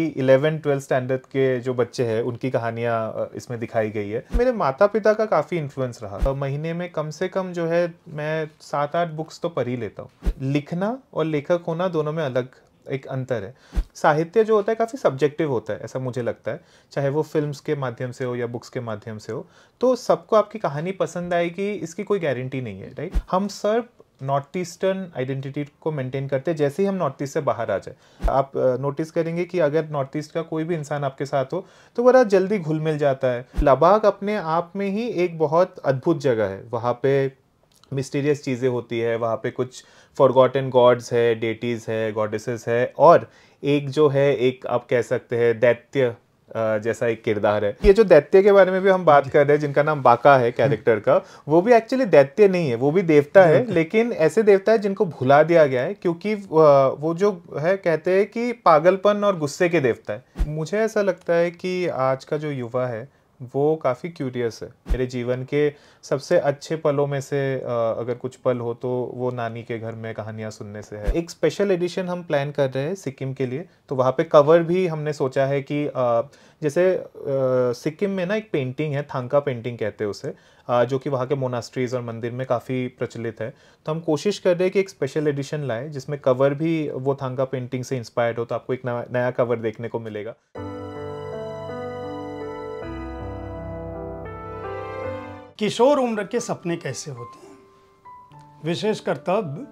11-12 standard के जो बच्चे हैं उनकी कहानियाँ इसमें दिखाई गई है। मेरे माता पिता का काफ़ी इन्फ्लुएंस रहा। महीने में कम से कम जो है मैं 7-8 बुक्स तो पढ़ ही लेता हूँ। लिखना और लेखक होना दोनों में अलग एक अंतर है। साहित्य जो होता है काफ़ी सब्जेक्टिव होता है, ऐसा मुझे लगता है, चाहे वो फिल्म्स के माध्यम से हो या बुक्स के माध्यम से हो। तो सबको आपकी कहानी पसंद आएगी इसकी कोई गारंटी नहीं है, राइट। हम सब नॉर्थ ईस्टर्न आइडेंटिटी को मेंटेन करते हैं। जैसे ही हम नॉर्थ ईस्ट से बाहर आ जाए, आप नोटिस करेंगे कि अगर नॉर्थ ईस्ट का कोई भी इंसान आपके साथ हो तो बड़ा जल्दी घुल मिल जाता है। लद्दाख अपने आप में ही एक बहुत अद्भुत जगह है। वहाँ पे मिस्टीरियस चीज़ें होती है, वहाँ पे कुछ फॉरगॉटन गॉड्स है, डेटीज़ है, गॉडेसेस है, और एक जो है एक आप कह सकते हैं दैत्य जैसा एक किरदार है। ये जो दैत्य के बारे में भी हम बात कर रहे हैं, जिनका नाम बाका है कैरेक्टर का, वो भी एक्चुअली दैत्य नहीं है, वो भी देवता है, लेकिन ऐसे देवता है जिनको भुला दिया गया है, क्योंकि वो जो है कहते हैं कि पागलपन और गुस्से के देवता है। मुझे ऐसा लगता है कि आज का जो युवा है वो काफ़ी क्यूरियस है। मेरे जीवन के सबसे अच्छे पलों में से अगर कुछ पल हो तो वो नानी के घर में कहानियाँ सुनने से है। एक स्पेशल एडिशन हम प्लान कर रहे हैं सिक्किम के लिए, तो वहाँ पे कवर भी हमने सोचा है कि जैसे सिक्किम में ना एक पेंटिंग है, थांका पेंटिंग कहते हैं उसे, जो कि वहाँ के मोनास्ट्रीज और मंदिर में काफ़ी प्रचलित है। तो हम कोशिश कर रहे हैं कि एक स्पेशल एडिशन लाए जिसमें कवर भी वो थांका पेंटिंग से इंस्पायर्ड हो, तो आपको एक नया कवर देखने को मिलेगा। किशोर उम्र के सपने कैसे होते हैं, विशेषकर तब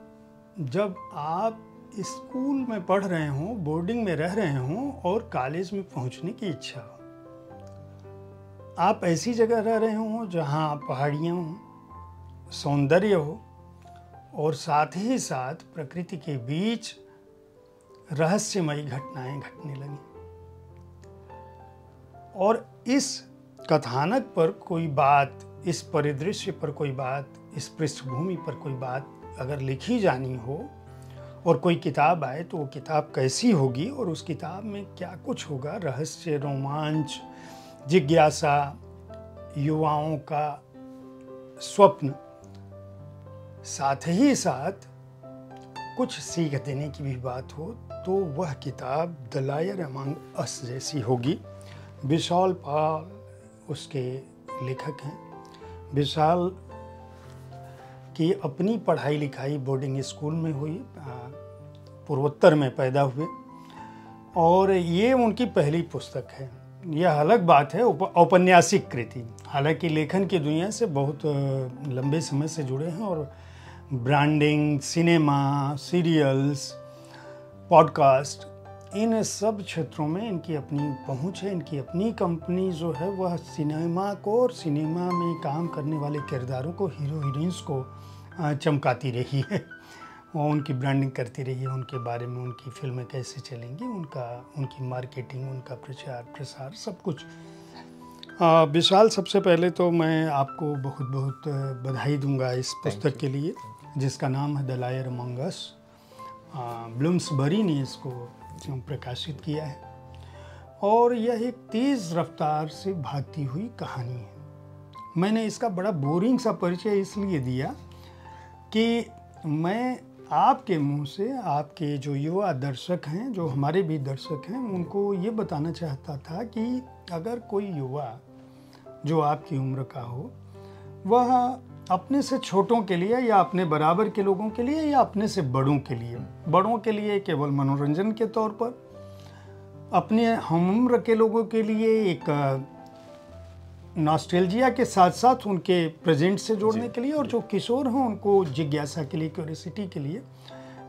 जब आप स्कूल में पढ़ रहे हों, बोर्डिंग में रह रहे हों और कॉलेज में पहुंचने की इच्छा हो। आप ऐसी जगह रह रहे हों जहां पहाड़ियाँ हों, सौंदर्य हो और साथ ही साथ प्रकृति के बीच रहस्यमयी घटनाएं घटने लगें, और इस कथानक पर कोई बात, इस परिदृश्य पर कोई बात, इस पृष्ठभूमि पर कोई बात अगर लिखी जानी हो और कोई किताब आए तो वो किताब कैसी होगी और उस किताब में क्या कुछ होगा। रहस्य, रोमांच, जिज्ञासा, युवाओं का स्वप्न, साथ ही साथ कुछ सीख देने की भी बात हो, तो वह किताब द लायर अमंग अस जैसी होगी। विशाल पाल उसके लेखक हैं। विशाल की अपनी पढ़ाई लिखाई बोर्डिंग स्कूल में हुई, पूर्वोत्तर में पैदा हुए, और ये उनकी पहली पुस्तक है। यह अलग बात है, औपन्यासिक कृति। हालांकि लेखन की दुनिया से बहुत लंबे समय से जुड़े हैं और ब्रांडिंग, सिनेमा, सीरियल्स, पॉडकास्ट, इन सब क्षेत्रों में इनकी अपनी पहुंच है। इनकी अपनी कंपनी जो है वह सिनेमा को और सिनेमा में काम करने वाले किरदारों को, हीरो हीरोइंस को चमकाती रही है और उनकी ब्रांडिंग करती रही है। उनके बारे में, उनकी फिल्में कैसे चलेंगी, उनकी मार्केटिंग, उनका प्रचार प्रसार, सब कुछ। विशाल, सबसे पहले तो मैं आपको बहुत बहुत बधाई दूंगा इस पुस्तक के लिए, जिसका नाम है the liar among us. Bloomsbury ने इसको प्रकाशित किया है और यह एक तेज़ रफ्तार से भागती हुई कहानी है। मैंने इसका बड़ा बोरिंग सा परिचय इसलिए दिया कि मैं आपके मुंह से, आपके जो युवा दर्शक हैं, जो हमारे भी दर्शक हैं, उनको ये बताना चाहता था कि अगर कोई युवा जो आपकी उम्र का हो, वह अपने से छोटों के लिए या अपने बराबर के लोगों के लिए या अपने से बड़ों के लिए केवल मनोरंजन के तौर पर, अपने हम उम्र के लोगों के लिए एक नॉस्टैल्जिया के साथ साथ उनके प्रेजेंट से जोड़ने के लिए, और जो किशोर हों उनको जिज्ञासा के लिए, क्यूरियोसिटी के लिए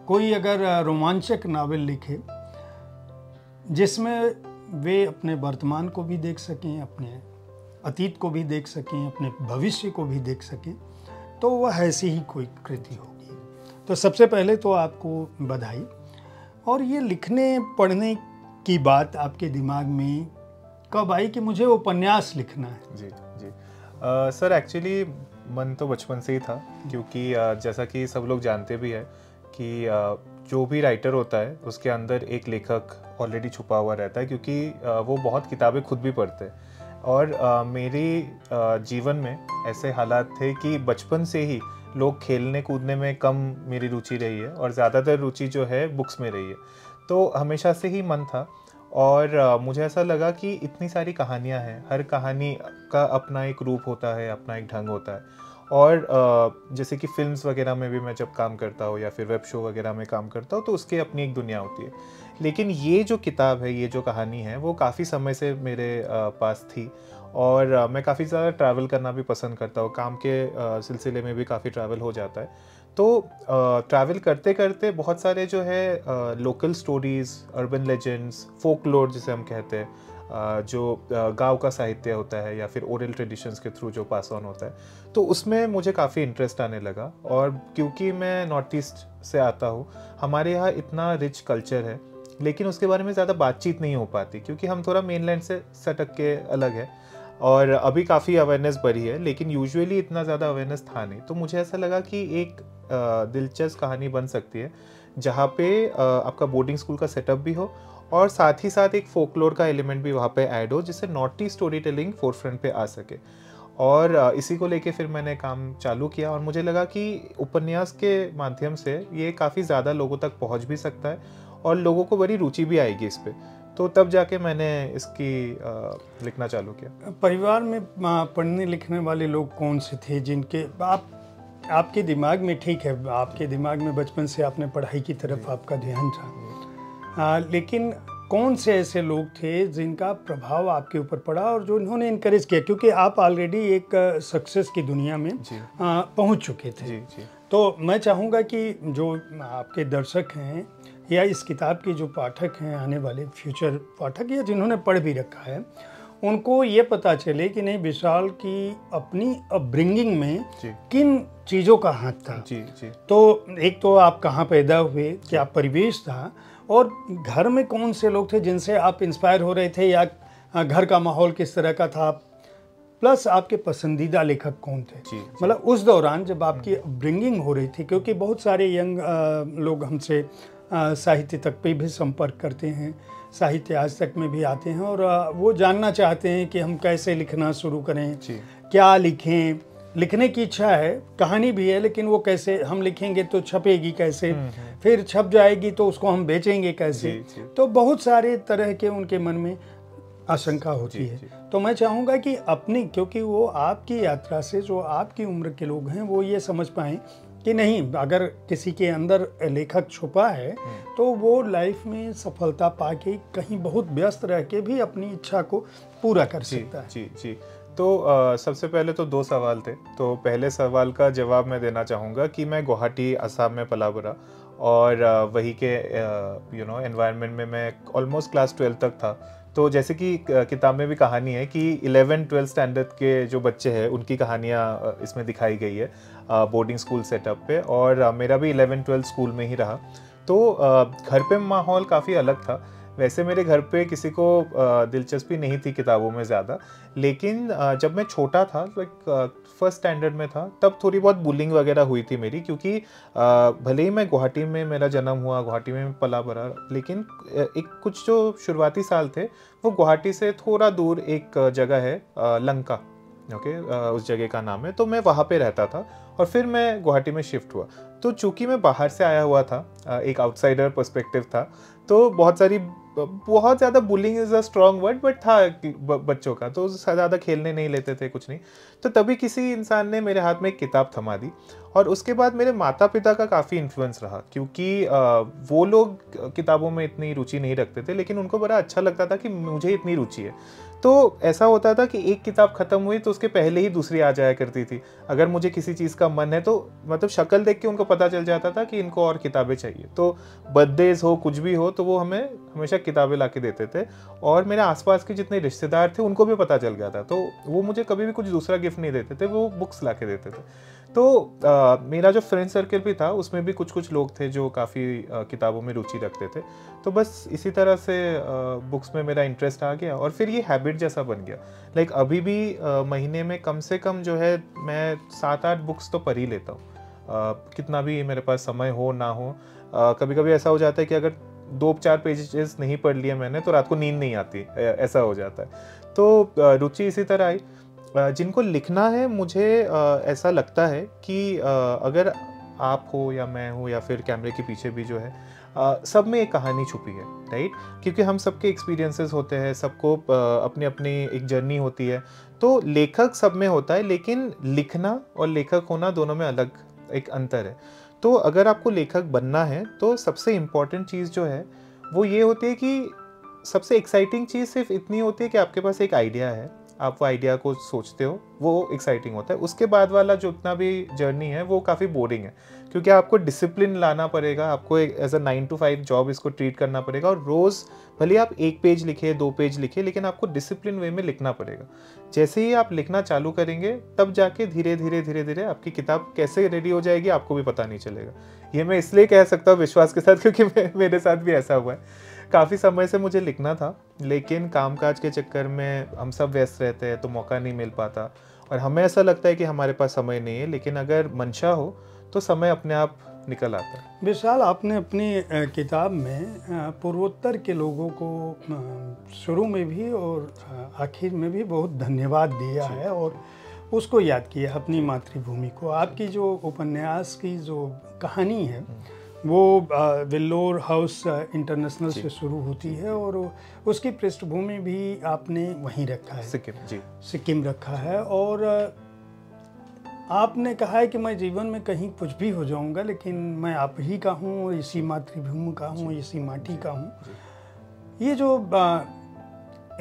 कोई अगर रोमांचक नावल लिखे जिसमें वे अपने वर्तमान को भी देख सकें, अपने अतीत को भी देख सकें, अपने भविष्य को भी देख सकें, तो वह ऐसी ही कोई कृति होगी। तो सबसे पहले तो आपको बधाई। और ये लिखने पढ़ने की बात आपके दिमाग में कब आई कि मुझे उपन्यास लिखना है? जी जी सर, एक्चुअली मन तो बचपन से ही था, क्योंकि जैसा कि सब लोग जानते भी है कि जो भी राइटर होता है उसके अंदर एक लेखक ऑलरेडी छुपा हुआ रहता है, क्योंकि वो बहुत किताबें खुद भी पढ़ते हैं। और मेरी जीवन में ऐसे हालात थे कि बचपन से ही लोग खेलने कूदने में कम मेरी रुचि रही है और ज़्यादातर रुचि जो है बुक्स में रही है। तो हमेशा से ही मन था। और मुझे ऐसा लगा कि इतनी सारी कहानियाँ हैं, हर कहानी का अपना एक रूप होता है, अपना एक ढंग होता है। और जैसे कि फ़िल्म्स वगैरह में भी मैं जब काम करता हूँ या फिर वेब शो वगैरह में काम करता हूँ तो उसकी अपनी एक दुनिया होती है। लेकिन ये जो किताब है, ये जो कहानी है, वो काफ़ी समय से मेरे पास थी। और मैं काफ़ी ज़्यादा ट्रैवल करना भी पसंद करता हूँ, काम के सिलसिले में भी काफ़ी ट्रैवल हो जाता है। तो ट्रैवल करते करते बहुत सारे जो है local stories, urban legends, folklore जिसे हम कहते हैं, जो गांव का साहित्य होता है या फिर ओरल ट्रेडिशंस के थ्रू जो पास ऑन होता है, तो उसमें मुझे काफ़ी इंटरेस्ट आने लगा। और क्योंकि मैं नॉर्थ ईस्ट से आता हूँ, हमारे यहाँ इतना रिच कल्चर है, लेकिन उसके बारे में ज़्यादा बातचीत नहीं हो पाती क्योंकि हम थोड़ा मेनलैंड से सटक के अलग है। और अभी काफ़ी अवेयरनेस बढ़ी है, लेकिन यूजुअली इतना ज़्यादा अवेयरनेस था नहीं। तो मुझे ऐसा लगा कि एक दिलचस्प कहानी बन सकती है जहाँ पे आपका बोर्डिंग स्कूल का सेटअप भी हो और साथ ही साथ एक फोकलोर का एलिमेंट भी वहाँ पे ऐड हो, जिससे नॉटी स्टोरी टेलिंग फोरफ्रंट पे आ सके। और इसी को लेके फिर मैंने काम चालू किया और मुझे लगा कि उपन्यास के माध्यम से ये काफ़ी ज़्यादा लोगों तक पहुँच भी सकता है और लोगों को बड़ी रुचि भी आएगी इस पे। तो तब जाके मैंने इसकी लिखना चालू किया। परिवार में पढ़ने लिखने वाले लोग कौन से थे जिनके आपके दिमाग में, ठीक है, आपके दिमाग में बचपन से आपने पढ़ाई की तरफ आपका ध्यान था, लेकिन कौन से ऐसे लोग थे जिनका प्रभाव आपके ऊपर पड़ा और जो इन्होंने इनकरेज किया, क्योंकि आप ऑलरेडी एक सक्सेस की दुनिया में पहुंच चुके थे। जी। तो मैं चाहूँगा कि जो आपके दर्शक हैं या इस किताब के जो पाठक हैं, आने वाले फ्यूचर पाठक या जिन्होंने पढ़ भी रखा है, उनको ये पता चले कि नहीं, विशाल की अपनी अपब्रिंगिंग में किन चीज़ों का हाथ था। जी। तो एक तो आप कहाँ पैदा हुए, क्या परिवेश था, और घर में कौन से लोग थे जिनसे आप इंस्पायर हो रहे थे, या घर का माहौल किस तरह का था, प्लस आपके पसंदीदा लेखक कौन थे। मतलब उस दौरान जब आपकी अपब्रिंगिंग हो रही थी, क्योंकि बहुत सारे यंग लोग हमसे साहित्य तक पे भी संपर्क करते हैं, साहित्य आज तक में भी आते हैं और वो जानना चाहते हैं कि हम कैसे लिखना शुरू करें, क्या लिखें। लिखने की इच्छा है, कहानी भी है, लेकिन वो कैसे हम लिखेंगे तो छपेगी कैसे, फिर छप जाएगी तो उसको हम बेचेंगे कैसे। तो बहुत सारे तरह के उनके मन में आशंका होती है। तो मैं चाहूँगा कि अपनी, क्योंकि वो आपकी यात्रा से जो आपकी उम्र के लोग हैं वो ये समझ पाएँ कि नहीं, अगर किसी के अंदर लेखक छुपा है तो वो लाइफ में सफलता पाके कहीं बहुत व्यस्त रह के भी अपनी इच्छा को पूरा कर सकता है। जी। तो सबसे पहले तो 2 सवाल थे। तो पहले सवाल का जवाब मैं देना चाहूँगा कि मैं गुवाहाटी, असम में पला बड़ा और वही के एनवायरनमेंट में मैं ऑलमोस्ट क्लास 12 तक था। तो जैसे कि किताब में भी कहानी है कि 11-12 स्टैंडर्ड के जो बच्चे हैं उनकी कहानियाँ इसमें दिखाई गई है बोर्डिंग स्कूल सेटअप पे। और मेरा भी 11-12 स्कूल में ही रहा। तो घर पे माहौल काफ़ी अलग था। वैसे मेरे घर पे किसी को दिलचस्पी नहीं थी किताबों में ज़्यादा, लेकिन जब मैं छोटा था, लाइक फर्स्ट स्टैंडर्ड में था, तब थोड़ी बहुत बुलिंग वगैरह हुई थी मेरी, क्योंकि भले ही मैं गुवाहाटी में मेरा जन्म हुआ, गुवाहाटी में पला बड़ा, लेकिन एक कुछ जो शुरुआती साल थे वो गुवाहाटी से थोड़ा दूर एक जगह है लंका, उस जगह का नाम है। तो मैं वहाँ पे रहता था और फिर मैं गुवाहाटी में शिफ्ट हुआ। तो चूंकि मैं बाहर से आया हुआ था, एक आउटसाइडर पर्सपेक्टिव था, तो बहुत ज़्यादा bullying is a strong word, but था बच्चों का, तो ज़्यादा खेलने नहीं लेते थे, कुछ नहीं। तो तभी किसी इंसान ने मेरे हाथ में एक किताब थमा दी और उसके बाद मेरे माता पिता का काफ़ी इन्फ्लुएंस रहा, क्योंकि वो लोग किताबों में इतनी रुचि नहीं रखते थे, लेकिन उनको बड़ा अच्छा लगता था कि मुझे इतनी रुचि है। तो ऐसा होता था कि एक किताब ख़त्म हुई तो उसके पहले ही दूसरी आ जाया करती थी। अगर मुझे किसी चीज़ का मन है तो मतलब शक्ल देख के उनको पता चल जाता था कि इनको और किताबें चाहिए। तो बर्थडेज हो, कुछ भी हो, तो वो हमें हमेशा किताबें ला के देते थे। और मेरे आसपास के जितने रिश्तेदार थे उनको भी पता चल गया था, तो वो मुझे कभी भी कुछ दूसरा गिफ्ट नहीं देते थे, वो बुक्स ला के देते थे। तो मेरा जो फ्रेंड सर्कल भी था उसमें भी कुछ लोग थे जो काफ़ी किताबों में रुचि रखते थे। तो बस इसी तरह से बुक्स में मेरा इंटरेस्ट आ गया और फिर ये हैबिट जैसा बन गया। लाइक अभी भी महीने में कम से कम जो है मैं 7-8 बुक्स तो पढ़ ही लेता हूँ, कितना भी मेरे पास समय हो ना हो। कभी कभी ऐसा हो जाता है कि अगर 2-4 पेजेस नहीं पढ़ लिए मैंने तो रात को नींद नहीं आती, ऐसा हो जाता है। तो रुचि इसी तरह आई। जिनको लिखना है, मुझे ऐसा लगता है कि अगर आप हो या मैं हो या फिर कैमरे के पीछे भी जो है, सब में एक कहानी छुपी है, राइट? क्योंकि हम सबके एक्सपीरियंसेस होते हैं, सबको अपनी अपनी एक जर्नी होती है। तो लेखक सब में होता है, लेकिन लिखना और लेखक होना दोनों में अलग एक अंतर है। तो अगर आपको लेखक बनना है तो सबसे इम्पॉर्टेंट चीज़ जो है वो ये होती है कि सबसे एक्साइटिंग चीज़ सिर्फ इतनी होती है कि आपके पास एक आइडिया है, आप वो आइडिया को सोचते हो, वो एक्साइटिंग होता है। उसके बाद वाला जो उतना भी जर्नी है वो काफ़ी बोरिंग है, क्योंकि आपको डिसिप्लिन लाना पड़ेगा, आपको एक एज अ 9 to 5 जॉब इसको ट्रीट करना पड़ेगा, और रोज़ भले आप 1 पेज लिखे, 2 पेज लिखे, लेकिन आपको डिसिप्लिन वे में लिखना पड़ेगा। जैसे ही आप लिखना चालू करेंगे तब जाके धीरे धीरे आपकी किताब कैसे रेडी हो जाएगी आपको भी पता नहीं चलेगा। ये मैं इसलिए कह सकता हूँ विश्वास के साथ, क्योंकि मेरे साथ भी ऐसा हुआ है। काफ़ी समय से मुझे लिखना था, लेकिन कामकाज के चक्कर में हम सब व्यस्त रहते हैं तो मौका नहीं मिल पाता, और हमें ऐसा लगता है कि हमारे पास समय नहीं है, लेकिन अगर मंशा हो तो समय अपने आप निकल आता है। विशाल, आपने अपनी किताब में पूर्वोत्तर के लोगों को शुरू में भी और आखिर में भी बहुत धन्यवाद दिया है, और उसको याद किया अपनी मातृभूमि को। आपकी जो उपन्यास की जो कहानी है वो वेल्लोर हाउस इंटरनेशनल से शुरू होती है, और उसकी पृष्ठभूमि भी आपने वहीं रखा है, सिक्किम। जी, सिक्किम रखा है। और आपने कहा है कि मैं जीवन में कहीं कुछ भी हो जाऊंगा, लेकिन मैं आप ही का हूँ, इसी मातृभूमि का हूँ, इसी माटी का हूँ। ये जो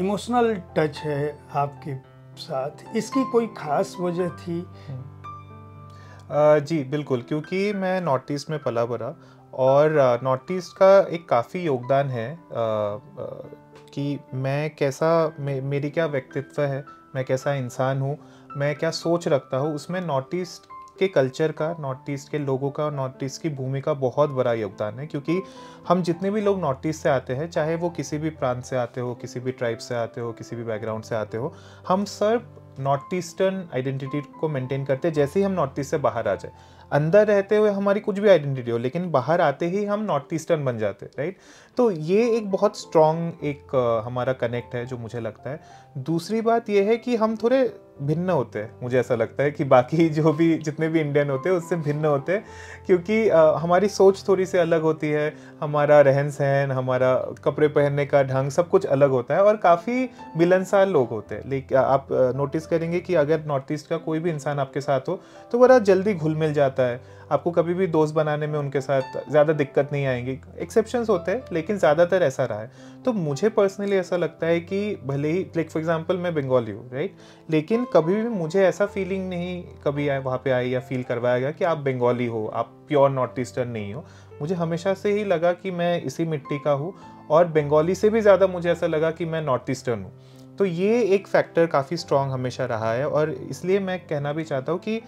इमोशनल टच है आपके साथ, इसकी कोई खास वजह थी? जी बिल्कुल, क्योंकि मैं नॉर्थ ईस्ट में पला बड़ा, और नॉर्थ ईस्ट का एक काफ़ी योगदान है कि मैं कैसा, मेरी क्या व्यक्तित्व है, मैं कैसा इंसान हूँ, मैं क्या सोच रखता हूँ, उसमें नॉर्थ ईस्ट के कल्चर का, नॉर्थ ईस्ट के लोगों का, नॉर्थ ईस्ट की भूमि का बहुत बड़ा योगदान है। क्योंकि हम जितने भी लोग नॉर्थ ईस्ट से आते हैं, चाहे वो किसी भी प्रांत से आते हो, किसी भी ट्राइब से आते हो, किसी भी बैकग्राउंड से आते हो, हम सब नॉर्थ ईस्टर्न आइडेंटिटी को मेंटेन करते हैं। जैसे ही हम नॉर्थ ईस्ट से बाहर आ जाए, अंदर रहते हुए हमारी कुछ भी आइडेंटिटी हो, लेकिन बाहर आते ही हम नॉर्थ ईस्टर्न बन जाते हैं, राइट? तो ये एक बहुत स्ट्रॉन्ग एक हमारा कनेक्ट है जो मुझे लगता है। दूसरी बात ये है कि हम थोड़े भिन्न होते हैं, मुझे ऐसा लगता है कि बाकी जो भी जितने भी इंडियन होते हैं उससे भिन्न होते हैं, क्योंकि हमारी सोच थोड़ी सी अलग होती है, हमारा रहन सहन, हमारा कपड़े पहनने का ढंग, सब कुछ अलग होता है, और काफ़ी मिलनसार लोग होते हैं। लेकिन आप नोटिस करेंगे कि अगर नॉर्थ ईस्ट का कोई भी इंसान आपके साथ हो तो बड़ा जल्दी घुल मिल जाता है, आपको कभी भी दोस्त बनाने में उनके साथ ज़्यादा दिक्कत नहीं आएंगी। एक्सेप्शंस होते हैं, लेकिन ज़्यादातर ऐसा रहा है। तो मुझे पर्सनली ऐसा लगता है कि भले ही, लाइक फॉर एग्जांपल मैं बंगाली हूँ, राइट, लेकिन कभी भी मुझे ऐसा फीलिंग नहीं कभी वहाँ पे आई या फील करवाया गया कि आप बंगाली हो, आप प्योर नॉर्थ ईस्टर्न नहीं हो। मुझे हमेशा से ही लगा कि मैं इसी मिट्टी का हूँ, और बंगाली से भी ज़्यादा मुझे ऐसा लगा कि मैं नॉर्थ ईस्टर्न हूँ। तो ये एक फैक्टर काफ़ी स्ट्रॉन्ग हमेशा रहा है, और इसलिए मैं कहना भी चाहता हूँ कि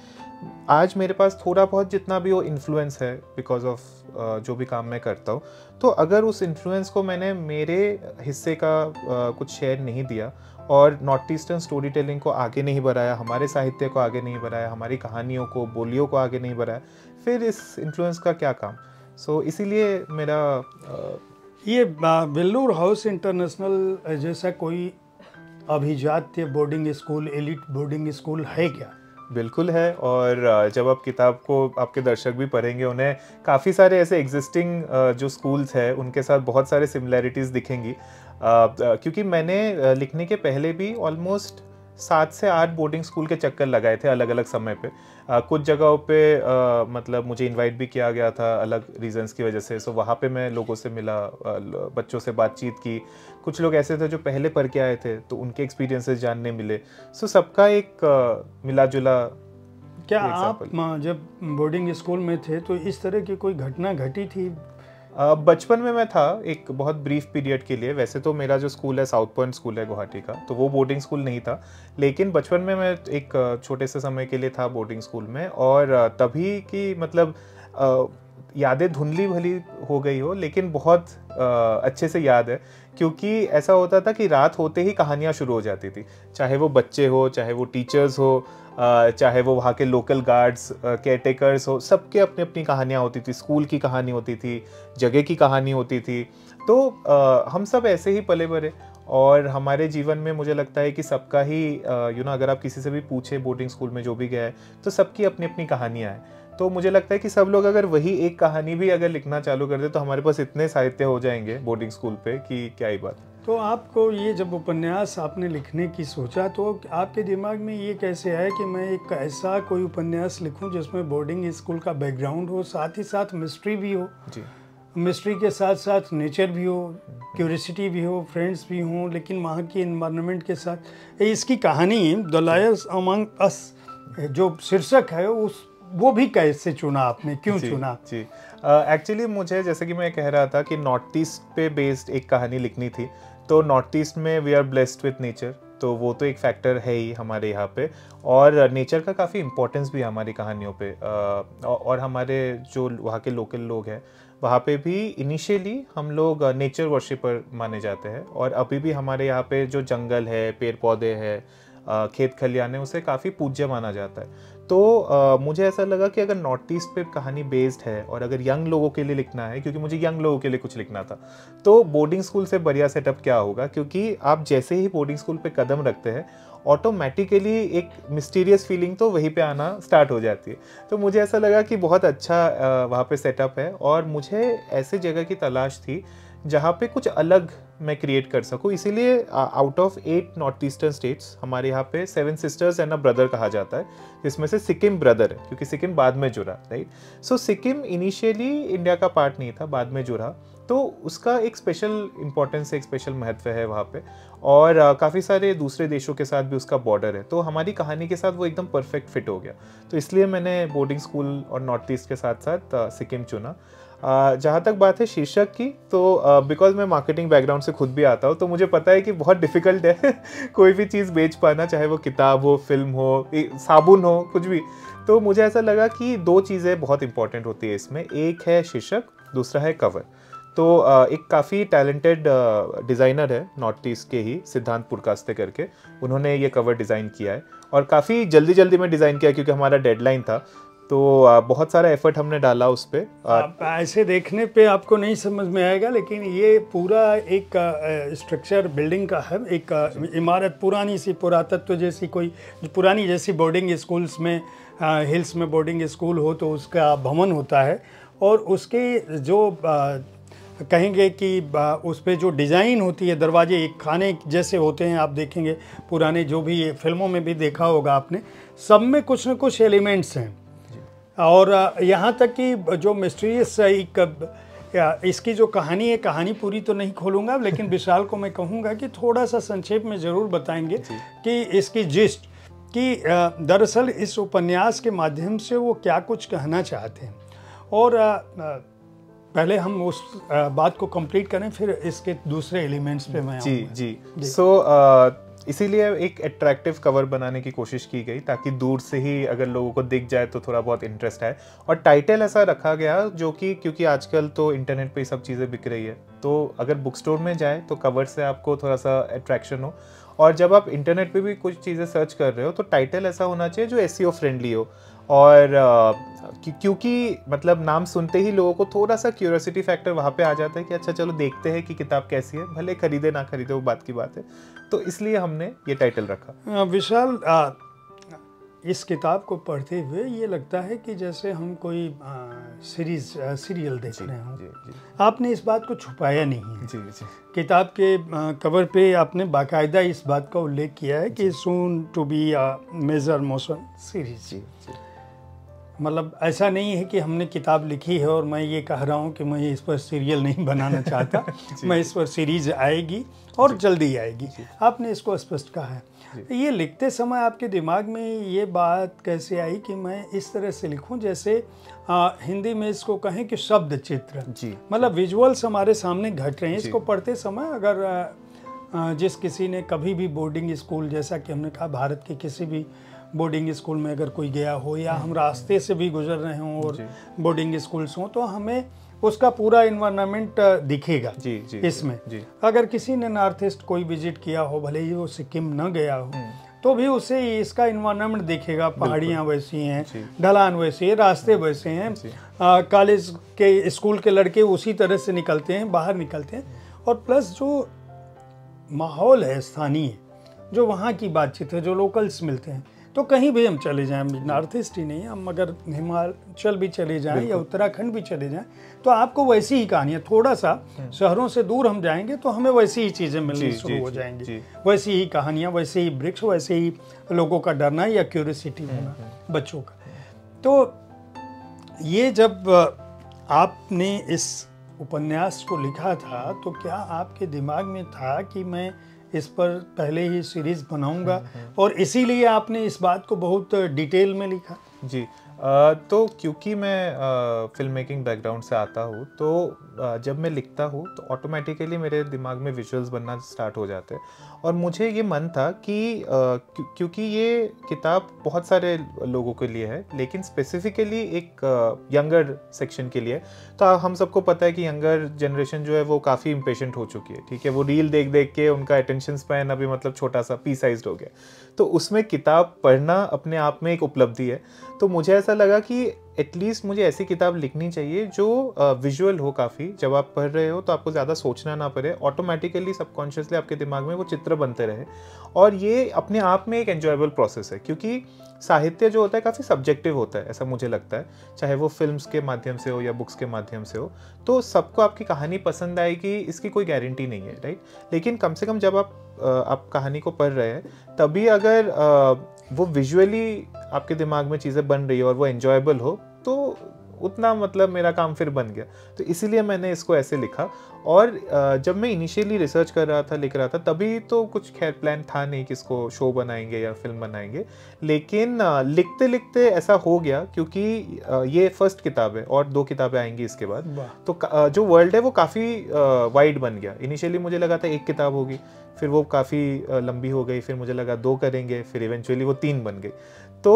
आज मेरे पास थोड़ा बहुत जितना भी वो इन्फ्लुएंस है बिकॉज ऑफ जो भी काम मैं करता हूँ, तो अगर उस इन्फ्लुएंस को मैंने मेरे हिस्से का कुछ शेयर नहीं दिया, और नॉर्थ ईस्टर्न स्टोरी टेलिंग को आगे नहीं बढ़ाया, हमारे साहित्य को आगे नहीं बढ़ाया, हमारी कहानियों को, बोलियों को आगे नहीं बढ़ाया, फिर इस इन्फ्लुएंस का क्या काम? सो इसीलिए मेरा ये वेल्लोर हाउस इंटरनेशनल जैसा कोई अभिजात्य boarding school, elite boarding school है क्या? बिल्कुल है, और जब आप किताब को आपके दर्शक भी पढ़ेंगे, उन्हें काफ़ी सारे ऐसे एग्जिस्टिंग जो स्कूल्स हैं उनके साथ बहुत सारे सिमिलैरिटीज़ दिखेंगी, क्योंकि मैंने लिखने के पहले भी ऑलमोस्ट 7 से 8 बोर्डिंग स्कूल के चक्कर लगाए थे अलग अलग समय पे। कुछ जगहों पे मतलब मुझे इनवाइट भी किया गया था अलग रीजंस की वजह से, सो वहाँ पे मैं लोगों से मिला, बच्चों से बातचीत की। कुछ लोग ऐसे थे जो पहले पढ़ के आए थे, तो उनके एक्सपीरियंसेस जानने मिले। सो सबका एक मिला जुला। क्या आप जब बोर्डिंग स्कूल में थे तो इस तरह की कोई घटना घटी थी? बचपन में मैं था एक बहुत ब्रीफ पीरियड के लिए। वैसे तो मेरा जो स्कूल है साउथ पॉइंट स्कूल है गुवाहाटी का, तो वो बोर्डिंग स्कूल नहीं था, लेकिन बचपन में मैं एक छोटे से समय के लिए था बोर्डिंग स्कूल में। और तभी की मतलब यादें धुंधली भली हो गई हो, लेकिन बहुत अच्छे से याद है, क्योंकि ऐसा होता था कि रात होते ही कहानियाँ शुरू हो जाती थी, चाहे वो बच्चे हो, चाहे वो टीचर्स हो, चाहे वो वहाँ के लोकल गार्ड्स, केयरटेकर्स हो, सबके अपनी अपनी कहानियाँ होती थी। स्कूल की कहानी होती थी, जगह की कहानी होती थी। तो हम सब ऐसे ही पले बड़े, और हमारे जीवन में मुझे लगता है कि सबका ही अगर आप किसी से भी पूछे बोर्डिंग स्कूल में जो भी गया है, तो सबकी अपनी अपनी कहानियाँ हैं। तो मुझे लगता है कि सब लोग अगर वही एक कहानी भी अगर लिखना चालू कर दे तो हमारे पास इतने साहित्य हो जाएंगे बोर्डिंग स्कूल पे कि क्या ही बात। तो आपको ये जब उपन्यास आपने लिखने की सोचा तो आपके दिमाग में ये कैसे आया कि मैं एक ऐसा कोई उपन्यास लिखूं जिसमें बोर्डिंग स्कूल का बैकग्राउंड हो, साथ ही साथ मिस्ट्री भी हो, जी, मिस्ट्री के साथ साथ नेचर भी हो, क्यूरियोसिटी भी हो, फ्रेंड्स भी हों, लेकिन वहाँ की इन्वायरमेंट के साथ इसकी कहानी द लायर्स अमंग अस जो शीर्षक है वो भी कैसे चुना आपने, क्यों चुना? जी, एक्चुअली मुझे जैसे कि मैं कह रहा था कि नॉर्थ ईस्ट पे बेस्ड एक कहानी लिखनी थी। तो नॉर्थ ईस्ट में we are blessed with nature, तो वो तो एक फैक्टर है ही हमारे यहाँ पे, और नेचर का काफ़ी इम्पोर्टेंस भी है हमारी कहानियों पे। और हमारे जो वहाँ के लोकल लोग हैं वहाँ पे भी इनिशियली हम लोग नेचर वर्शिपर माने जाते हैं, और अभी भी हमारे यहाँ पे जो जंगल है, पेड़ पौधे हैं, खेत खलियान है, उसे काफ़ी पूज्य माना जाता है। तो मुझे ऐसा लगा कि अगर नॉर्थ ईस्ट पे कहानी बेस्ड है और अगर यंग लोगों के लिए लिखना है, क्योंकि मुझे यंग लोगों के लिए कुछ लिखना था, तो बोर्डिंग स्कूल से बढ़िया सेटअप क्या होगा, क्योंकि आप जैसे ही बोर्डिंग स्कूल पे कदम रखते हैं ऑटोमेटिकली एक मिस्टीरियस फीलिंग तो वहीं पे आना स्टार्ट हो जाती है। तो मुझे ऐसा लगा कि बहुत अच्छा वहाँ पे सेटअप है, और मुझे ऐसे जगह की तलाश थी जहाँ पे कुछ अलग मैं क्रिएट कर सकूँ। इसीलिए out of 8 north eastern states हमारे यहाँ पे 7 सिस्टर्स एंड अ ब्रदर कहा जाता है, जिसमें से सिक्किम ब्रदर है, क्योंकि सिक्किम बाद में जुड़ा, राइट। सो सिक्किम इनिशियली इंडिया का पार्ट नहीं था, बाद में जुड़ा, तो उसका एक स्पेशल इंपॉर्टेंस, एक स्पेशल महत्व है वहाँ पे, और काफ़ी सारे दूसरे देशों के साथ भी उसका बॉर्डर है। तो हमारी कहानी के साथ वो एकदम परफेक्ट फिट हो गया। तो इसलिए मैंने बोर्डिंग स्कूल और नॉर्थ ईस्ट के साथ साथ सिक्किम चुना। जहाँ तक बात है शीर्षक की, तो बिकॉज मैं मार्केटिंग बैकग्राउंड से खुद भी आता हूँ, तो मुझे पता है कि बहुत डिफिकल्ट है कोई भी चीज़ बेच पाना, चाहे वो किताब हो, फिल्म हो, साबुन हो, कुछ भी। तो मुझे ऐसा लगा कि 2 चीज़ें बहुत इंपॉर्टेंट होती है इसमें, एक है शीर्षक, दूसरा है कवर। तो एक काफ़ी टैलेंटेड डिज़ाइनर है नॉर्थ ईस्ट के ही, सिद्धांत पुरकास्ते करके, उन्होंने ये कवर डिज़ाइन किया है, और काफ़ी जल्दी जल्दी में डिज़ाइन किया क्योंकि हमारा डेडलाइन था। तो बहुत सारा एफर्ट हमने डाला उस पर। ऐसे देखने पे आपको नहीं समझ में आएगा, लेकिन ये पूरा एक स्ट्रक्चर बिल्डिंग का है, एक इमारत पुरानी सी, पुरातत्व जैसी, कोई पुरानी जैसी बोर्डिंग स्कूल्स में, हिल्स में बोर्डिंग स्कूल हो तो उसका भवन होता है, और उसके जो कहेंगे कि उस पर जो डिज़ाइन होती है, दरवाजे एक खाने जैसे होते हैं, आप देखेंगे पुराने जो भी फिल्मों में भी देखा होगा आपने, सब में कुछ न कुछ एलिमेंट्स हैं। और यहाँ तक कि जो मिस्टीरियस एक इसकी जो कहानी है, कहानी पूरी तो नहीं खोलूँगा, लेकिन विशाल को मैं कहूँगा कि थोड़ा सा संक्षेप में ज़रूर बताएंगे कि इसकी जिस्ट कि दरअसल इस उपन्यास के माध्यम से वो क्या कुछ कहना चाहते हैं। और पहले हम उस बात को कंप्लीट करें, फिर इसके दूसरे एलिमेंट्स पे मैं जी जी। सो इसीलिए एक अट्रैक्टिव कवर बनाने की कोशिश की गई, ताकि दूर से ही अगर लोगों को दिख जाए तो थोड़ा बहुत इंटरेस्ट आए। और टाइटल ऐसा रखा गया जो कि, क्योंकि आजकल तो इंटरनेट पे ही सब चीज़ें बिक रही है, तो अगर बुक स्टोर में जाए तो कवर से आपको थोड़ा सा अट्रैक्शन हो, और जब आप इंटरनेट पे भी कुछ चीज़ें सर्च कर रहे हो तो टाइटल ऐसा होना चाहिए जो SEO फ्रेंडली हो। और क्योंकि मतलब नाम सुनते ही लोगों को थोड़ा सा क्यूरियोसिटी फैक्टर वहाँ पे आ जाता है कि अच्छा चलो देखते हैं कि किताब कैसी है, भले खरीदे ना खरीदे वो बात की बात है। तो इसलिए हमने ये टाइटल रखा। विशाल, इस किताब को पढ़ते हुए ये लगता है कि जैसे हम कोई सीरियल देख रहे हों। आपने इस बात को छुपाया नहीं है। जी जी। किताब के कवर पे आपने बाकायदा इस बात का उल्लेख किया है कि soon to be major motion series. जी। मतलब ऐसा नहीं है कि हमने किताब लिखी है और मैं ये कह रहा हूँ कि मैं इस पर सीरियल नहीं बनाना चाहता मैं इस पर सीरीज आएगी और जल्दी आएगी। आपने इसको स्पष्ट कहा है। ये लिखते समय आपके दिमाग में ये बात कैसे आई कि मैं इस तरह से लिखूं जैसे हिंदी में इसको कहें कि शब्द चित्र, मतलब विजुअल्स हमारे सामने घट रहे हैं। इसको पढ़ते समय अगर जिस किसी ने कभी भी बोर्डिंग स्कूल, जैसा कि हमने कहा भारत के किसी भी बोर्डिंग स्कूल में अगर कोई गया हो या हम रास्ते से भी गुजर रहे हों और बोर्डिंग स्कूल्स हों, तो हमें उसका पूरा इन्वायरमेंट दिखेगा। इसमें अगर किसी ने नॉर्थ ईस्ट कोई विजिट किया हो, भले ही वो सिक्किम न गया हो, तो भी उसे इसका इन्वायरमेंट दिखेगा। पहाड़ियाँ वैसी हैं, ढलान वैसी है, रास्ते वैसे हैं, कॉलेज के स्कूल के लड़के उसी तरह से निकलते हैं, बाहर निकलते हैं। और प्लस जो माहौल है स्थानीय, जो वहाँ की बातचीत है, जो लोकल्स मिलते हैं, तो कहीं भी हम चले जाएं, नॉर्थ ईस्ट ही नहीं, हम अगर हिमाचल भी चले जाएं या उत्तराखंड भी चले जाएं, तो आपको वैसी ही कहानियाँ, थोड़ा सा शहरों से दूर हम जाएंगे तो हमें वैसी ही चीज़ें मिलनी शुरू हो जाएंगी, वैसी ही कहानियाँ, वैसे ही वृक्ष, वैसे ही लोगों का डरना या क्यूरियोसिटी होना बच्चों का। तो ये जब आपने इस उपन्यास को लिखा था तो क्या आपके दिमाग में था कि मैं इस पर पहले ही सीरीज बनाऊंगा, और इसीलिए आपने इस बात को बहुत डिटेल में लिखा? जी, तो क्योंकि मैं फिल्म मेकिंग बैकग्राउंड से आता हूँ, तो जब मैं लिखता हूँ तो ऑटोमेटिकली मेरे दिमाग में विजुअल्स बनना स्टार्ट हो जाते हैं। और मुझे ये मन था कि क्योंकि ये किताब बहुत सारे लोगों के लिए है, लेकिन स्पेसिफिकली एक यंगर सेक्शन के लिए। तो हम सबको पता है कि यंगर जनरेशन जो है वो काफ़ी इम्पेशेंट हो चुकी है, ठीक है। वो रील देख देख के उनका अटेंशन स्पैन अभी मतलब छोटा सा पी साइज्ड हो गया। तो उसमें किताब पढ़ना अपने आप में एक उपलब्धि है। तो मुझे ऐसा लगा कि एटलीस्ट मुझे ऐसी किताब लिखनी चाहिए जो विजुअल हो काफ़ी। जब आप पढ़ रहे हो तो आपको ज़्यादा सोचना ना पड़े, ऑटोमेटिकली सबकॉन्शियसली आपके दिमाग में वो चित्र बनते रहे। और ये अपने आप में एक एन्जॉयबल प्रोसेस है, क्योंकि साहित्य जो होता है काफ़ी सब्जेक्टिव होता है, ऐसा मुझे लगता है। चाहे वो फिल्म्स के माध्यम से हो या बुक्स के माध्यम से हो, तो सबको आपकी कहानी पसंद आएगी इसकी कोई गारंटी नहीं है, राइट। लेकिन कम से कम जब आप कहानी को पढ़ रहे हैं तभी अगर वो विजुअली आपके दिमाग में चीज़ें बन रही है और वो एन्जॉयबल हो, तो उतना मतलब मेरा काम फिर बन गया। तो इसीलिए मैंने इसको ऐसे लिखा। और जब मैं इनिशियली रिसर्च कर रहा था, लिख रहा था, तभी तो कुछ खैर प्लान था नहीं कि इसको शो बनाएंगे या फिल्म बनाएंगे। लेकिन लिखते लिखते ऐसा हो गया, क्योंकि ये फर्स्ट किताब है और 2 किताबें आएंगी इसके बाद। तो जो वर्ल्ड है वो काफ़ी वाइड बन गया। इनिशियली मुझे लगा था 1 किताब होगी, फिर वो काफ़ी लंबी हो गई, फिर मुझे लगा 2 करेंगे, फिर इवेंचुअली वो 3 बन गई। तो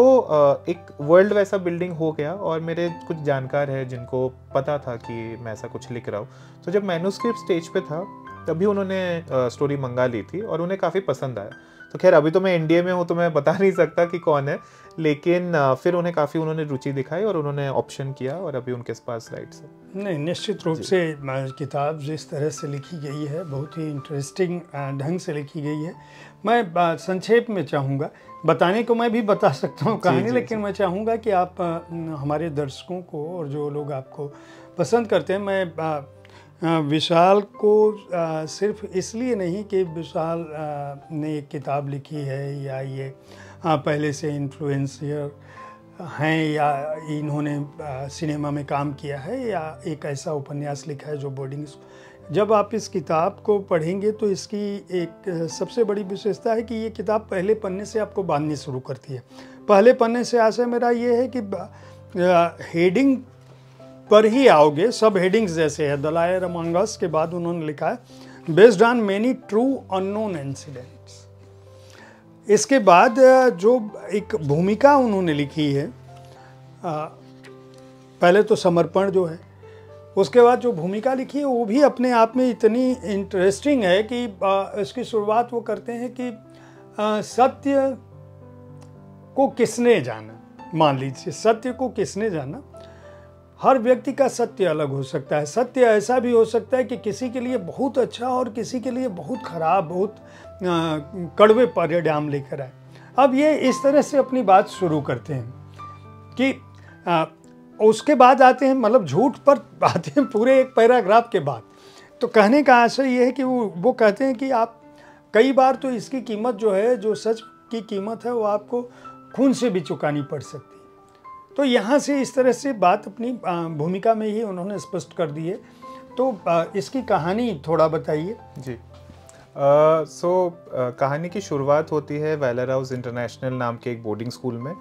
एक वर्ल्ड वैसा बिल्डिंग हो गया। और मेरे कुछ जानकार हैं जिनको पता था कि मैं ऐसा कुछ लिख रहा हूँ, तो जब मैन्युस्क्रिप्ट स्टेज पे था तभी उन्होंने स्टोरी मंगा ली थी और उन्हें काफ़ी पसंद आया। तो खैर अभी तो मैं एनडीए में हूँ तो मैं बता नहीं सकता कि कौन है, लेकिन फिर उन्हें काफ़ी उन्होंने रुचि दिखाई और उन्होंने ऑप्शन किया और अभी उनके पास राइट्स है। नहीं, निश्चित रूप से किताब जिस तरह से लिखी गई है बहुत ही इंटरेस्टिंग ढंग से लिखी गई है। मैं संक्षेप में चाहूँगा, बताने को मैं भी बता सकता हूँ कहानी, लेकिन मैं चाहूँगा कि आप हमारे दर्शकों को और जो लोग आपको पसंद करते हैं, मैं विशाल को सिर्फ इसलिए नहीं कि विशाल ने एक किताब लिखी है या ये पहले से इन्फ्लुएंसर हैं या इन्होंने सिनेमा में काम किया है या एक ऐसा उपन्यास लिखा है जो बोर्डिंग। जब आप इस किताब को पढ़ेंगे तो इसकी एक सबसे बड़ी विशेषता है कि ये किताब पहले पन्ने से आपको बांधनी शुरू करती है। पहले पन्ने से आशय मेरा ये है कि हेडिंग पर ही आओगे, सब हेडिंग्स जैसे है। द लायर अमंग अस के बाद उन्होंने लिखा है based on many true unknown incidents. इसके बाद जो एक भूमिका उन्होंने लिखी है, पहले तो समर्पण जो है, उसके बाद जो भूमिका लिखी है वो भी अपने आप में इतनी इंटरेस्टिंग है कि इसकी शुरुआत वो करते हैं कि सत्य को किसने जाना। मान लीजिए सत्य को किसने जाना, हर व्यक्ति का सत्य अलग हो सकता है। सत्य ऐसा भी हो सकता है कि किसी के लिए बहुत अच्छा और किसी के लिए बहुत खराब, बहुत कड़वे परिणाम लेकर आए। अब ये इस तरह से अपनी बात शुरू करते हैं कि उसके बाद आते हैं, मतलब झूठ पर आते हैं पूरे एक पैराग्राफ के बाद। तो कहने का आशय ये है कि वो कहते हैं कि आप कई बार तो इसकी कीमत जो है, जो सच की कीमत है, वो आपको खून से भी चुकानी पड़ सकती है। तो यहाँ से इस तरह से बात अपनी भूमिका में ही उन्होंने स्पष्ट कर दी है। तो इसकी कहानी थोड़ा बताइए। जी, कहानी की शुरुआत होती है वैलर हाउस इंटरनेशनल नाम के एक बोर्डिंग स्कूल में,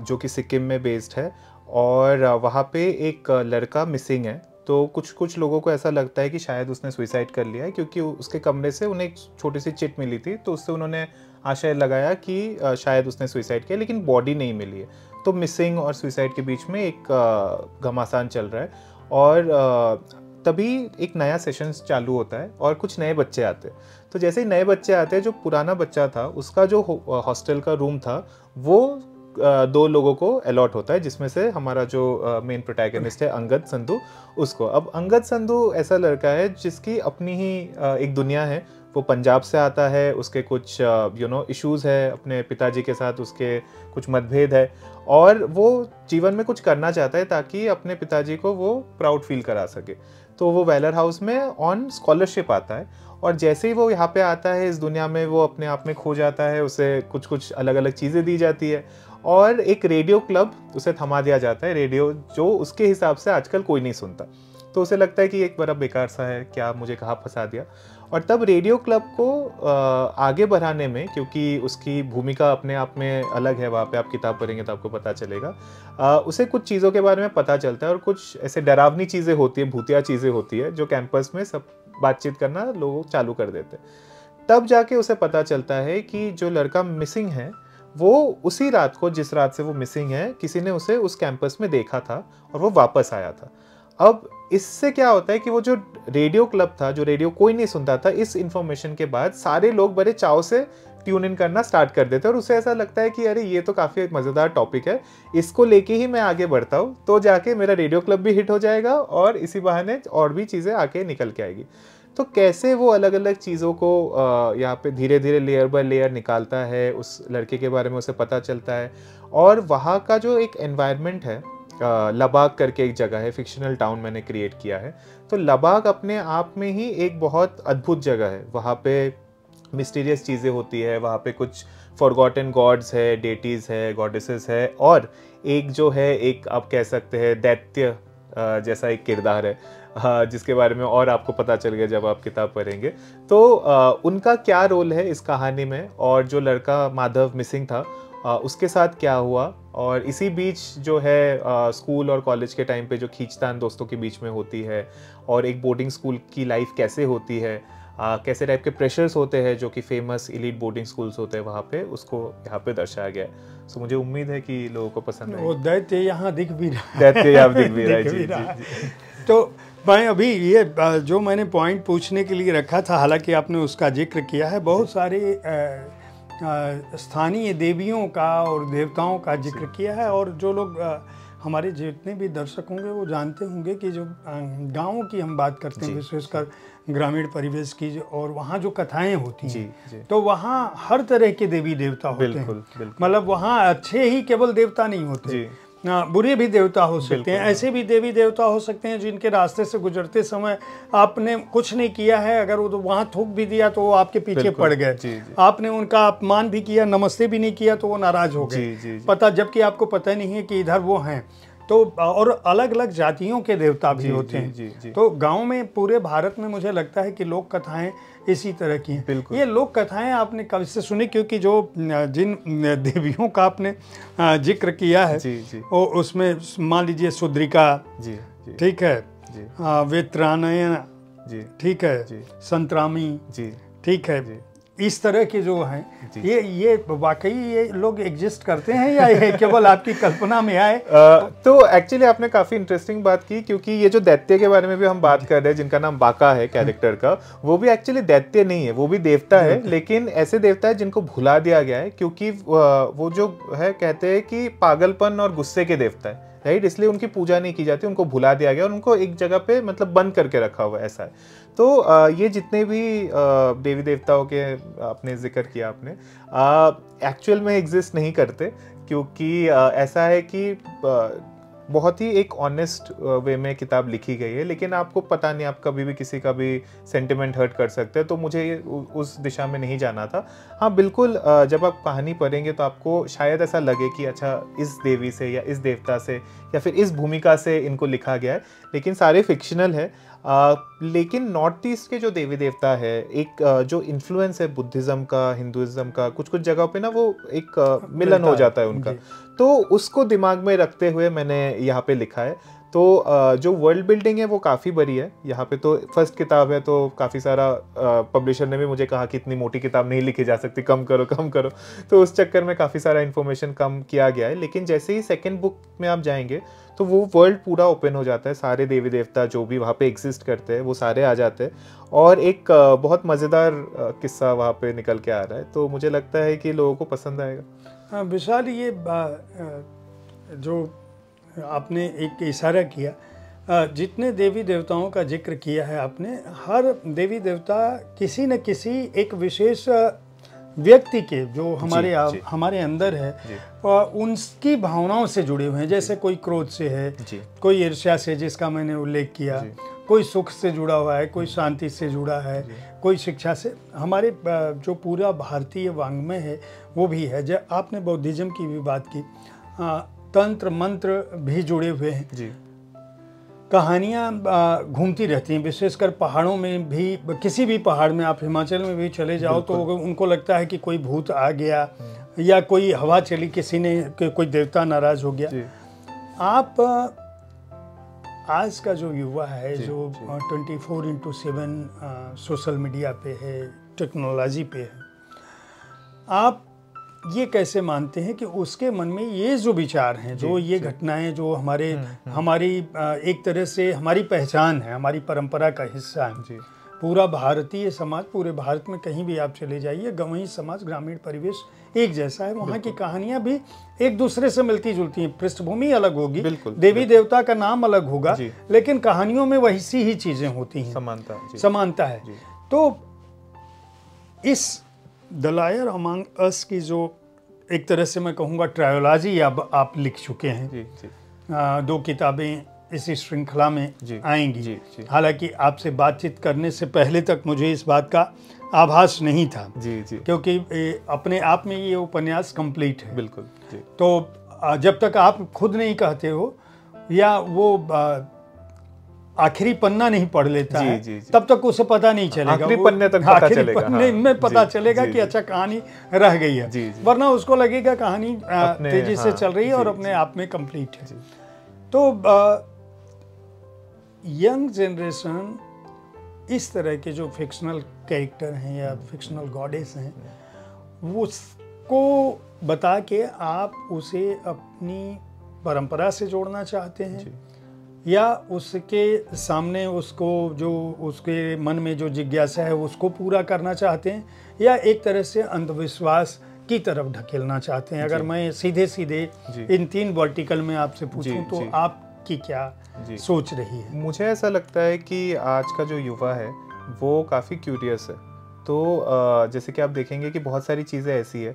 जो कि सिक्किम में बेस्ड है। और वहाँ पे एक लड़का मिसिंग है। तो कुछ लोगों को ऐसा लगता है कि शायद उसने सुसाइड कर लिया है, क्योंकि उसके कमरे से उन्हें एक छोटी सी चिट मिली थी। तो उससे उन्होंने आशय लगाया कि शायद उसने सुसाइड किया, लेकिन बॉडी नहीं मिली है। तो मिसिंग और सुसाइड के बीच में एक घमासान चल रहा है। और तभी एक नया सेशन चालू होता है और कुछ नए बच्चे आते हैं। तो जैसे ही नए बच्चे आते हैं, जो पुराना बच्चा था उसका जो हॉस्टल का रूम था वो 2 लोगों को अलॉट होता है, जिसमें से हमारा जो मेन प्रोटैगनिस्ट है अंगद संधू, उसको। अब अंगद संधू ऐसा लड़का है जिसकी अपनी ही एक दुनिया है। वो पंजाब से आता है, उसके कुछ इश्यूज़ है अपने पिताजी के साथ, उसके कुछ मतभेद है और वो जीवन में कुछ करना चाहता है ताकि अपने पिताजी को वो प्राउड फील करा सके। तो वो वेलर हाउस में ऑन स्कॉलरशिप आता है और जैसे ही वो यहाँ पे आता है इस दुनिया में वो अपने आप में खो जाता है, उसे कुछ कुछ अलग अलग चीज़ें दी जाती है और एक रेडियो क्लब उसे थमा दिया जाता है, रेडियो जो उसके हिसाब से आजकल कोई नहीं सुनता। तो उसे लगता है कि एक बड़ा बेकार सा है, क्या मुझे कहाँ फंसा दिया। और तब रेडियो क्लब को आगे बढ़ाने में, क्योंकि उसकी भूमिका अपने आप में अलग है, वहाँ पे आप किताब पढ़ेंगे तो आपको पता चलेगा, उसे कुछ चीज़ों के बारे में पता चलता है और कुछ ऐसे डरावनी चीज़ें होती है, भूतिया चीज़ें होती है जो कैंपस में सब बातचीत करना लोग चालू कर देते हैं। तब जाके उसे पता चलता है कि जो लड़का मिसिंग है वो उसी रात को, जिस रात से वो मिसिंग है, किसी ने उसे उस कैंपस में देखा था और वो वापस आया था। अब इससे क्या होता है कि वो जो रेडियो क्लब था, जो रेडियो कोई नहीं सुनता था, इस इंफॉर्मेशन के बाद सारे लोग बड़े चाव से ट्यून इन करना स्टार्ट कर देते हैं और उसे ऐसा लगता है कि अरे ये तो काफ़ी मज़ेदार टॉपिक है, इसको लेके ही मैं आगे बढ़ता हूँ तो जाके मेरा रेडियो क्लब भी हिट हो जाएगा और इसी बहाने और भी चीज़ें आके निकल के आएगी। तो कैसे वो अलग अलग चीज़ों को यहाँ पे धीरे धीरे लेयर बाय लेयर निकालता है, उस लड़के के बारे में उसे पता चलता है। और वहाँ का जो एक एनवायरनमेंट है, लबाग करके एक जगह है, फिक्शनल टाउन मैंने क्रिएट किया है। तो लबाग अपने आप में ही एक बहुत अद्भुत जगह है। वहाँ पे मिस्टीरियस चीज़ें होती है, वहाँ पे कुछ फॉरगॉटन गॉड्स है, डेटीज़ है, गॉडेसेस है और एक जो है, एक आप कह सकते हैं दैत्य जैसा एक किरदार है, जिसके बारे में और आपको पता चल गया जब आप किताब पढ़ेंगे। तो उनका क्या रोल है इस कहानी में, और जो लड़का माधव मिसिंग था उसके साथ क्या हुआ, और इसी बीच जो है स्कूल और कॉलेज के टाइम पे जो खींचतान दोस्तों के बीच में होती है, और एक बोर्डिंग स्कूल की लाइफ कैसे होती है, कैसे टाइप के प्रेशर्स होते हैं जो कि फेमस एलीट बोर्डिंग स्कूल्स होते हैं वहाँ पे, उसको यहाँ पे दर्शाया गया है। सो मुझे उम्मीद है कि लोगों को पसंद आएगा। वो दैत्य यहाँ दिख भी रहा है, दैत्य यहाँ दिख भी रहा है, जी, जी। तो मैं अभी ये जो मैंने पॉइंट पूछने के लिए रखा था, हालांकि आपने उसका जिक्र किया है, बहुत सारे स्थानीय देवियों का और देवताओं का जिक्र किया है। और जो लोग हमारे जितने भी दर्शक होंगे वो जानते होंगे कि जो गाँवों की हम बात करते हैं, विशेषकर ग्रामीण परिवेश की, और वहाँ जो कथाएं होती हैं, तो वहाँ हर तरह के देवी देवता होते हैं। मतलब वहाँ अच्छे ही केवल देवता नहीं होते, बुरे भी देवता हो सकते हैं। ऐसे भी देवी देवता हो सकते हैं जिनके रास्ते से गुजरते समय आपने कुछ नहीं किया है, अगर वो तो वहाँ थूक भी दिया तो वो आपके पीछे पड़ गए। आपने उनका अपमान भी किया, नमस्ते भी नहीं किया तो वो नाराज हो गए, पता, जबकि आपको पता नहीं है कि इधर वो हैं। तो और अलग अलग जातियों के देवता भी होते हैं। तो गांव में, पूरे भारत में मुझे लगता है कि लोक कथाएं इसी तरह की हैं। ये लोक कथाएं आपने कब से सुनी? क्योंकि जो जिन देवियों का आपने जिक्र किया है, वो उसमें मान लीजिए सुद्रिका, ठीक है, वेत्रानयन, ठीक है, संतरामी, ठीक है, इस तरह के जो हैं, ये वाकई ये लोग एग्जिस्ट करते हैं या ये केवल आपकी कल्पना में आए? तो एक्चुअली आपने काफी इंटरेस्टिंग बात की, क्योंकि ये जो दैत्य के बारे में भी हम बात कर रहे हैं, जिनका नाम बाका है कैरेक्टर का, वो भी एक्चुअली दैत्य नहीं है, वो भी देवता है, लेकिन ऐसे देवता है जिनको भुला दिया गया है, क्योंकि वो जो है, कहते हैं कि पागलपन और गुस्से के देवता है, राइट, इसलिए उनकी पूजा नहीं की जाती, उनको भुला दिया गया और उनको एक जगह पे मतलब बंद करके रखा हुआ, ऐसा है। तो ये जितने भी देवी देवताओं के आपने जिक्र किया, आपने एक्चुअल में एग्जिस्ट नहीं करते, क्योंकि ऐसा है कि बहुत ही एक ऑनेस्ट वे में किताब लिखी गई है, लेकिन आपको पता नहीं, आप कभी भी किसी का भी सेंटिमेंट हर्ट कर सकते हैं, तो मुझे उस दिशा में नहीं जाना था। हाँ बिल्कुल, जब आप कहानी पढ़ेंगे तो आपको शायद ऐसा लगे कि अच्छा, इस देवी से या इस देवता से या फिर इस भूमिका से इनको लिखा गया है, लेकिन सारे फिक्शनल है। लेकिन नॉर्थ ईस्ट के जो देवी देवता है, एक जो इन्फ्लुएंस है बुद्धिज़्म का, हिंदुइज्म का, कुछ कुछ जगह पे ना वो एक मिलन हो जाता है उनका, तो उसको दिमाग में रखते हुए मैंने यहाँ पे लिखा है। तो जो वर्ल्ड बिल्डिंग है वो काफ़ी बड़ी है यहाँ पे। तो फर्स्ट किताब है तो काफ़ी सारा पब्लिशर ने भी मुझे कहा कि इतनी मोटी किताब नहीं लिखी जा सकती, कम करो कम करो, तो उस चक्कर में काफ़ी सारा इन्फॉर्मेशन कम किया गया है। लेकिन जैसे ही सेकेंड बुक में आप जाएंगे तो वो वर्ल्ड पूरा ओपन हो जाता है, सारे देवी देवता जो भी वहाँ पे एग्जिस्ट करते हैं वो सारे आ जाते हैं, और एक बहुत मज़ेदार किस्सा वहाँ पे निकल के आ रहा है। तो मुझे लगता है कि लोगों को पसंद आएगा। विशाल, ये जो आपने एक इशारा किया, जितने देवी देवताओं का जिक्र किया है आपने, हर देवी देवता किसी न किसी एक विशेष व्यक्ति के जो हमारे अंदर है उनकी भावनाओं से जुड़े हुए हैं। जैसे कोई क्रोध से है, कोई ईर्ष्या से जिसका मैंने उल्लेख किया, कोई सुख से जुड़ा हुआ है, कोई शांति से जुड़ा है, कोई शिक्षा से। हमारे जो पूरा भारतीय वाङ्मय है वो भी है। जब आपने बौद्धिज्म की भी बात की, तंत्र मंत्र भी जुड़े हुए हैं। कहानियाँ घूमती रहती हैं, विशेषकर पहाड़ों में भी। किसी भी पहाड़ में, आप हिमाचल में भी चले जाओ तो उनको लगता है कि कोई भूत आ गया या कोई हवा चली, किसी ने कोई देवता नाराज हो गया। आप आज का जो युवा है जो 24/7 सोशल मीडिया पे है, टेक्नोलॉजी पे है, आप ये कैसे मानते हैं कि उसके मन में ये जो विचार हैं, जो ये घटनाएं जो हमारी एक तरह से हमारी पहचान है, हमारी परंपरा का हिस्सा है। पूरा भारतीय समाज, पूरे भारत में कहीं भी आप चले जाइए, गंवई समाज, ग्रामीण परिवेश एक जैसा है। वहाँ की कहानियां भी एक दूसरे से मिलती जुलती हैं। पृष्ठभूमि अलग होगी, देवी देवता का नाम अलग होगा, लेकिन कहानियों में वैसी ही चीजें होती हैं, समानता है। तो इस द लायर अमंग अस की जो एक तरह से मैं कहूँगा ट्रायोलॉजी अब आप लिख चुके हैं, 2 किताबें इस श्रृंखला में आएंगी। हालांकि आपसे बातचीत करने से पहले तक मुझे इस बात का आभास नहीं था, क्योंकि अपने आप में ये उपन्यास कंप्लीट है। बिल्कुल। तो जब तक आप खुद नहीं कहते हो या वो आखिरी पन्ना नहीं पढ़ लेता है, तब तक उसे पता नहीं चलेगा। आखिरी पन्ने तक पता चलेगा, पन्ने में पता चलेगा कि अच्छा कहानी रह गई है, वरना उसको लगेगा कहानी तेजी से चल रही है और अपने आप में कंप्लीट है। तो यंग जनरेशन इस तरह के जो फिक्शनल कैरेक्टर हैं या फिक्शनल गॉडेस हैं, वो उसको बता के आप उसे अपनी परंपरा से जोड़ना चाहते हैं, या उसके सामने उसको जो उसके मन में जो जिज्ञासा है उसको पूरा करना चाहते हैं, या एक तरह से अंधविश्वास की तरफ ढकेलना चाहते हैं। अगर मैं सीधे सीधे इन 3 वर्टिकल में आपसे पूछूं तो आपकी क्या सोच रही है? मुझे ऐसा लगता है कि आज का जो युवा है वो काफ़ी क्यूरियस है। तो जैसे कि आप देखेंगे कि बहुत सारी चीज़ें ऐसी है,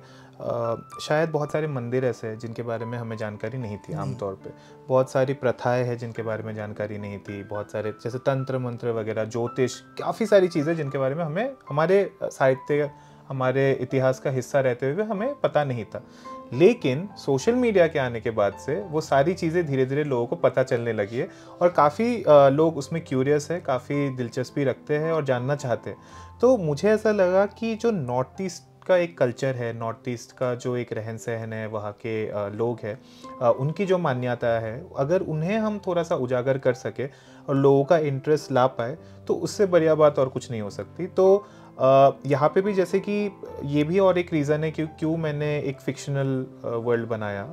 शायद बहुत सारे मंदिर ऐसे हैं जिनके बारे में हमें जानकारी नहीं थी आमतौर पे, बहुत सारी प्रथाएं हैं जिनके बारे में जानकारी नहीं थी, बहुत सारे जैसे तंत्र मंत्र वगैरह, ज्योतिष, काफ़ी सारी चीज़ें जिनके बारे में हमें हमारे साहित्य, हमारे इतिहास का हिस्सा रहते हुए हमें पता नहीं था। लेकिन सोशल मीडिया के आने के बाद से वो सारी चीज़ें धीरे धीरे लोगों को पता चलने लगी है और काफ़ी लोग उसमें क्यूरियस है, काफ़ी दिलचस्पी रखते हैं और जानना चाहते हैं। तो मुझे ऐसा लगा कि जो नॉर्थ ईस्ट का एक कल्चर है, नॉर्थ ईस्ट का जो एक रहन सहन है, वहाँ के लोग हैं, उनकी जो मान्यता है, अगर उन्हें हम थोड़ा सा उजागर कर सके और लोगों का इंटरेस्ट ला पाए तो उससे बढ़िया बात और कुछ नहीं हो सकती। तो यहाँ पे भी जैसे कि ये भी और एक रीज़न है कि क्यों मैंने एक फिक्शनल वर्ल्ड बनाया,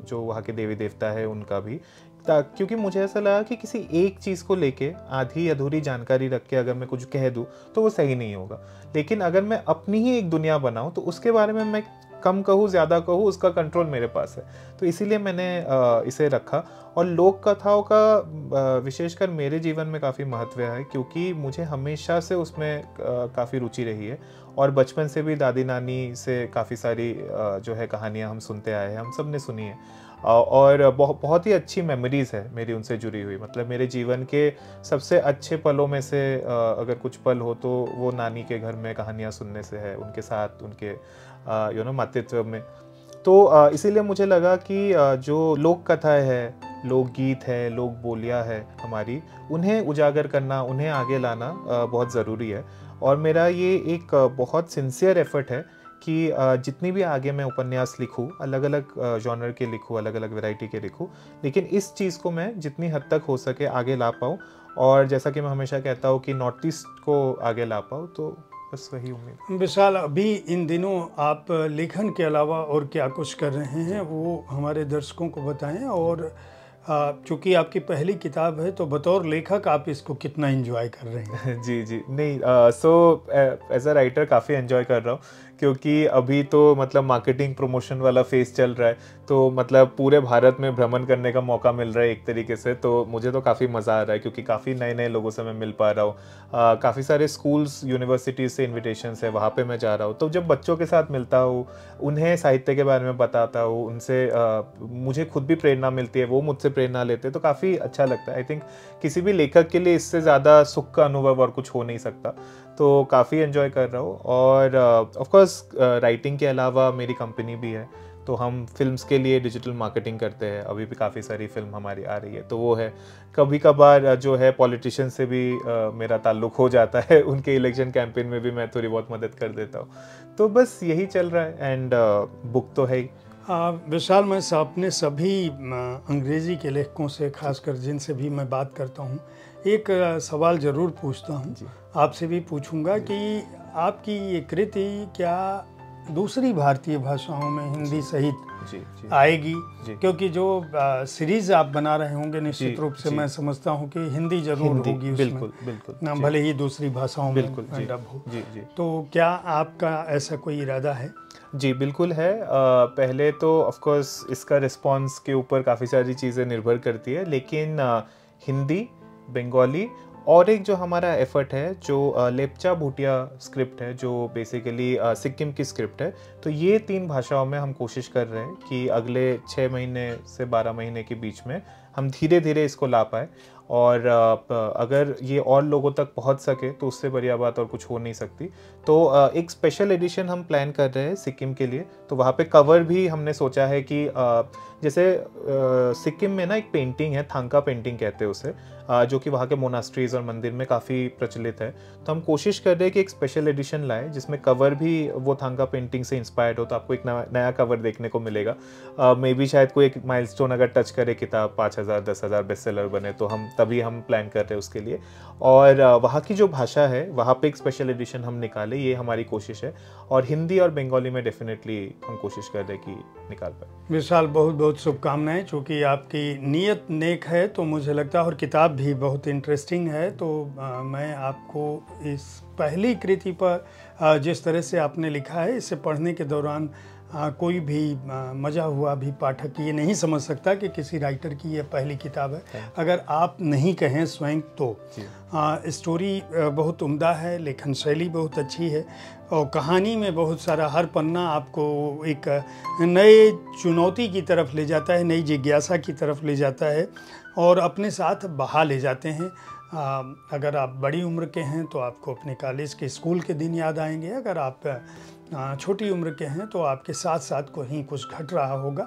जो वहाँ के देवी देवता है उनका भी, क्योंकि मुझे ऐसा लगा कि किसी एक चीज़ को लेके आधी अधूरी जानकारी रख के अगर मैं कुछ कह दूँ तो वो सही नहीं होगा। लेकिन अगर मैं अपनी ही एक दुनिया बनाऊँ तो उसके बारे में मैं कम कहूँ ज़्यादा कहूँ, उसका कंट्रोल मेरे पास है। तो इसीलिए मैंने इसे रखा। और लोक कथाओं का विशेषकर मेरे जीवन में काफ़ी महत्व है, क्योंकि मुझे हमेशा से उसमें काफ़ी रुचि रही है और बचपन से भी दादी नानी से काफ़ी सारी जो है कहानियाँ हम सुनते आए हैं, हम सब ने सुनी है और बहुत ही अच्छी मेमोरीज़ है मेरी उनसे जुड़ी हुई। मतलब मेरे जीवन के सबसे अच्छे पलों में से अगर कुछ पल हो तो वो नानी के घर में कहानियाँ सुनने से है, उनके साथ, उनके मातृत्व में। तो इसीलिए मुझे लगा कि जो लोक कथाएँ है, लोकगीत है, लोक बोलियाँ है हमारी, उन्हें उजागर करना, उन्हें आगे लाना बहुत ज़रूरी है। और मेरा ये एक बहुत सिंसियर एफर्ट है कि जितनी भी आगे मैं उपन्यास लिखूं, अलग अलग जॉनर के लिखूं, अलग अलग वैरायटी के लिखूं, लेकिन इस चीज़ को मैं जितनी हद तक हो सके आगे ला पाऊं। और जैसा कि मैं हमेशा कहता हूं कि नॉर्थ ईस्ट को आगे ला पाऊं, तो बस वही उम्मीद। विशाल, अभी इन दिनों आप लेखन के अलावा और क्या कुछ कर रहे हैं वो हमारे दर्शकों को बताएं, और चूँकि आपकी पहली किताब है तो बतौर लेखक आप इसको कितना एंजॉय कर रहे हैं? जी जी नहीं, सो एज अ राइटर काफ़ी एंजॉय कर रहा हूँ, क्योंकि अभी तो मतलब मार्केटिंग प्रमोशन वाला फेज चल रहा है, तो मतलब पूरे भारत में भ्रमण करने का मौका मिल रहा है एक तरीके से, तो मुझे तो काफ़ी मज़ा आ रहा है क्योंकि काफ़ी नए नए लोगों से मैं मिल पा रहा हूँ। काफ़ी सारे स्कूल्स यूनिवर्सिटीज़ से इन्विटेशंस है, वहाँ पे मैं जा रहा हूँ, तो जब बच्चों के साथ मिलता हूँ, उन्हें साहित्य के बारे में बताता हूँ, उनसे मुझे खुद भी प्रेरणा मिलती है, वो मुझसे प्रेरणा लेते हैं, तो काफ़ी अच्छा लगता है। आई थिंक किसी भी लेखक के लिए इससे ज़्यादा सुख का अनुभव और कुछ हो नहीं सकता, तो काफ़ी एंजॉय कर रहा हूँ। और ऑफ कोर्स राइटिंग के अलावा मेरी कंपनी भी है, तो हम फिल्म्स के लिए डिजिटल मार्केटिंग करते हैं, अभी भी काफ़ी सारी फिल्म हमारी आ रही है, तो वो है। कभी कभार जो है पॉलिटिशियन से भी मेरा ताल्लुक हो जाता है, उनके इलेक्शन कैंपेन में भी मैं थोड़ी बहुत मदद कर देता हूँ, तो बस यही चल रहा है। एंड बुक तो है ही। विशाल, मैं अपने सभी अंग्रेज़ी के लेखकों से, खासकर जिनसे भी मैं बात करता हूँ, एक सवाल ज़रूर पूछता हूँ, आपसे भी पूछूंगा कि आपकी ये कृति क्या दूसरी भारतीय भाषाओं में हिंदी सहित आएगी? क्योंकि जो सीरीज़ आप बना रहे होंगे निश्चित रूप से मैं समझता हूँ कि हिंदी जरूर होगी उसमें, बिल्कुल बिल्कुल, भले ही दूसरी भाषाओं में डब हो। तो क्या आपका ऐसा कोई इरादा है? जी बिल्कुल है। पहले तो ऑफ कोर्स इसका रिस्पांस के ऊपर काफ़ी सारी चीज़ें निर्भर करती है, लेकिन हिंदी, बंगाली और एक जो हमारा एफर्ट है जो लेप्चा भूटिया स्क्रिप्ट है, जो बेसिकली सिक्किम की स्क्रिप्ट है, तो ये 3 भाषाओं में हम कोशिश कर रहे हैं कि अगले 6 महीने से 12 महीने के बीच में हम धीरे धीरे इसको ला पाए। और अगर ये और लोगों तक पहुंच सके तो उससे बढ़िया बात और कुछ हो नहीं सकती। तो एक स्पेशल एडिशन हम प्लान कर रहे हैं सिक्किम के लिए, तो वहाँ पे कवर भी हमने सोचा है कि जैसे सिक्किम में ना एक पेंटिंग है, थांका पेंटिंग कहते हैं उसे, जो कि वहाँ के मोनास्ट्रीज और मंदिर में काफ़ी प्रचलित है, तो हम कोशिश कर रहे हैं कि एक स्पेशल एडिशन लाए जिसमें कवर भी वो थांका पेंटिंग से इंस्पायर्ड हो, तो आपको एक नया कवर देखने को मिलेगा। मे बी शायद कोई एक माइलस्टोन अगर टच करे, किताब 5,000 10,000 बेस्टसेलर बने, तो तभी हम प्लान कर रहे हैं उसके लिए। और वहाँ की जो भाषा है वहाँ पे एक स्पेशल एडिशन हम निकालें, ये हमारी कोशिश है। और हिंदी और बंगाली में डेफिनेटली हम कोशिश कर रहे हैं कि निकाल पाए। विशाल, बहुत बहुत शुभकामनाएं। चूँकि आपकी नीयत नेक है तो मुझे लगता है, और किताब भी बहुत इंटरेस्टिंग है, तो मैं आपको इस पहली कृति पर जिस तरह से आपने लिखा है, इसे पढ़ने के दौरान कोई भी मज़ा हुआ भी पाठक ये नहीं समझ सकता कि किसी राइटर की ये पहली किताब है, अगर आप नहीं कहें स्वयं तो। स्टोरी बहुत उम्दा है, लेखन शैली बहुत अच्छी है, और कहानी में बहुत सारा, हर पन्ना आपको एक नए चुनौती की तरफ ले जाता है, नई जिज्ञासा की तरफ ले जाता है, और अपने साथ बहा ले जाते हैं। अगर आप बड़ी उम्र के हैं तो आपको अपने कॉलेज के स्कूल के दिन याद आएंगे, अगर आप छोटी उम्र के हैं तो आपके साथ साथ कहीं कुछ घट रहा होगा।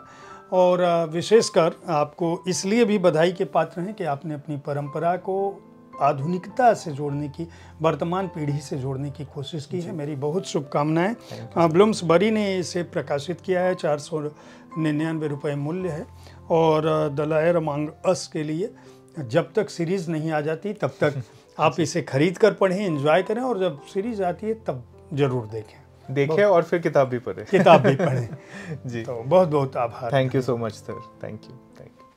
और विशेषकर आपको इसलिए भी बधाई के पात्र हैं कि आपने अपनी परंपरा को आधुनिकता से जोड़ने की, वर्तमान पीढ़ी से जोड़ने की कोशिश की है। मेरी बहुत शुभकामनाएं। ब्लूम्सबरी ने इसे प्रकाशित किया है, 499 रुपये मूल्य है। और द लायर अमंग अस के लिए जब तक सीरीज़ नहीं आ जाती तब तक आप इसे खरीद कर पढ़ें, एंजॉय करें, और जब सीरीज़ आती है तब ज़रूर देखें और फिर किताब भी पढ़ें। जी, तो बहुत बहुत आभार। Thank you so much sir, thank you.